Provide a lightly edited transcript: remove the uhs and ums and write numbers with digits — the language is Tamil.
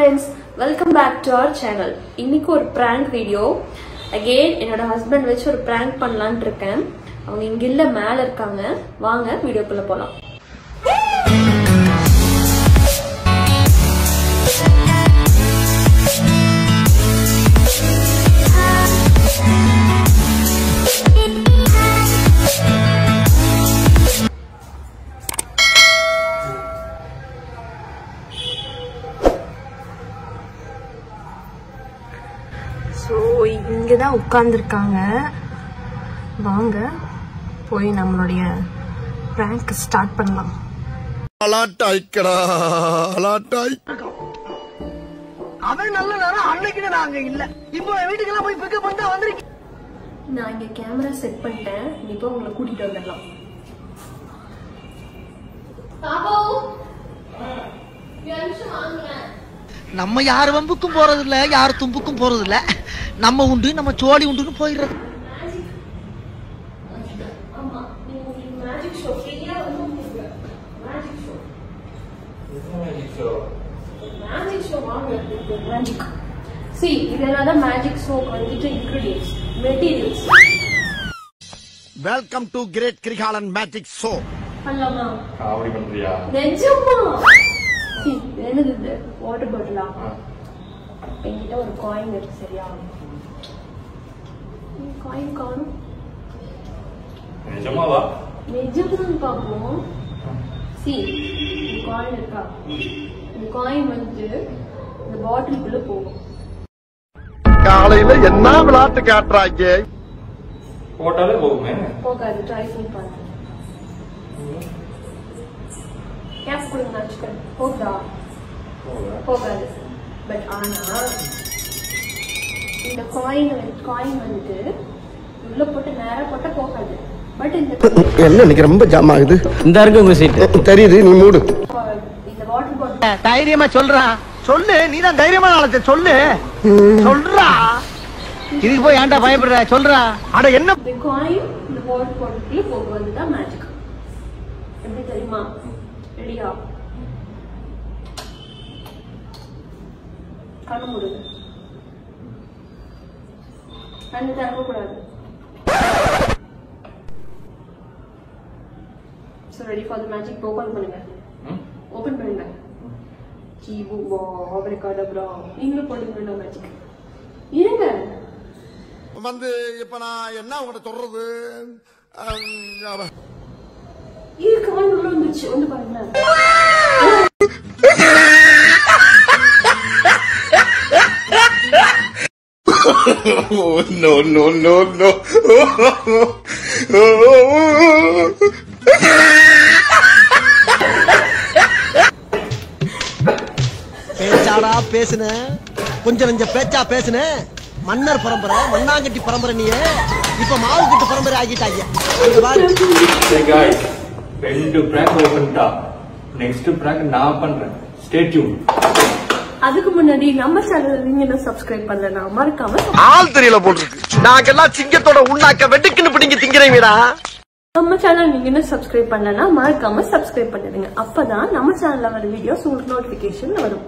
friends, welcome back to our channel. இன்னைக்கு ஒரு prank video. Again என்னோட husband வச்சு ஒரு prank பண்ணலாம்னு இருக்கேன். அவங்க இங்க இல்ல மேல இருக்காங்க. வாங்க வீடியோக்குள்ள போலாம். So, இங்க தான் உட்கார்ந்திருக்காங்க. வாங்க போய் நம்மளுடைய prank ஸ்டார்ட் பண்ணலாம். அலாட்டாய்க்கடா அலாட்டாய். அவன் நல்ல நேரம் அன்னைக்கு நாங்க இல்ல. இப்போ வீட்டுக்கு எல்லாம் போய் பிக்கப் பண்ணிட்டு வந்திருக்கேன். நான் இங்க கேமரா செட் பண்ணிட்டேன். இப்போ உங்களை கூட்டிட்டு வந்துடலாம். பாபு நம்ம யார் வம்புக்கும் போறது இல்ல, யார் தும்புக்கும் போறது இல்ல. நம்ம உண்டு நம்ம சோழி உண்டுன்னு போயிடுறது. See, இதெல்லாம் மேஜிக் ஷோக்கு வந்துட்டு ingredients, materials. Welcome to great Kirikalan magic show. பண்ணலாமா? காமெடி பண்றியா? நிஜமா? என்னது இது? வாட்டர் பாட்டிலா? என்கிட்ட ஒரு காயின் இருக்கு, சரியா? காயின் காணும். நிஜமாவா? நிஜம்னு பாப்போம். See, காயின் இருக்கா? இந்த காயின் வந்து இந்த பாட்டிலுக்குள்ள போகும். காலையில என்ன விளையாட்டு காட்டுறாங்க? போட்டாலே போகுமே. போகாது, ட்ரை பண்ணி பாருங்க. கேப் கொடுங்க, வச்சுக்கோங்க. போகுதா? போகாது. பட் ஆனா இந்த காயின் வந்து உள்ள போட்டு நேரா போட்டா போகாது. பட் என்ன இன்னைக்கு ரொம்ப ஜாம் ஆகுது. இந்த இருக்கு உங்க சீட் தெரியுது, நீ மூடு. இந்த வாட்டர் பாட்டில் தைரியமா சொல்றா, சொல்லு. நீதான் தைரியமா நாளத்தை சொல்லு, சொல்றா. இதுக்கு போய் ஏன்டா பயப்படுற, சொல்றா. அட என்ன இந்த காயின் இந்த வாட்டர் பாட்டிலுக்குள்ள போகுது தான் மேஜிக். எப்படி தெரியுமா? ரெடியா? கண்ணு மூடுங்க. கண்ணு திறக்க கூடாது. So ready for the magic? Open பண்ணுங்க. ஓபன் பண்ணுங்க. ஜீபு வா அவரிகாடப்ரா. இங்க போடுங்க மேஜிக். இருங்க. வந்து இப்ப நான் என்ன உங்கள்கிட்ட சொல்றது? இருக்கு வந்து உள்ள வந்துச்சு. வந்து பாருங்க. No no no no. பேச்சாடா பேசுன, கொஞ்சம் கொஞ்சம் பேச்சா பேசுன. மன்னர் பரம்பரை, மண்ணாங்கட்டி பரம்பரை. நீ இப்ப மாவு கட்டு பரம்பரை ஆகிட்டாங்க. Hey guys, ரெண்டு prank ஓபன்டா. நெக்ஸ்ட் prank நான் பண்றேன். Stay tuned. அதுக்கு முன்னாடி நம்ம சேனல் நீங்க என்ன சப்ஸ்கிரைப் பண்ணலனா மறக்காம ஆள் தெரியல போட்டுருக்கு. நாங்கெல்லாம் சிங்கத்தோட உண்ணாக்க வெட்டுக்குன்னு பிடிங்க திங்கிறீங்கடா. நம்ம சேனல் நீங்க என்ன சப்ஸ்கிரைப் பண்ணலனா மறக்காம சப்ஸ்கிரைப் பண்ணிடுங்க. அப்பதான் நம்ம சேனல்ல வர வீடியோஸ் உங்களுக்கு நோட்டிபிகேஷன் வரும்.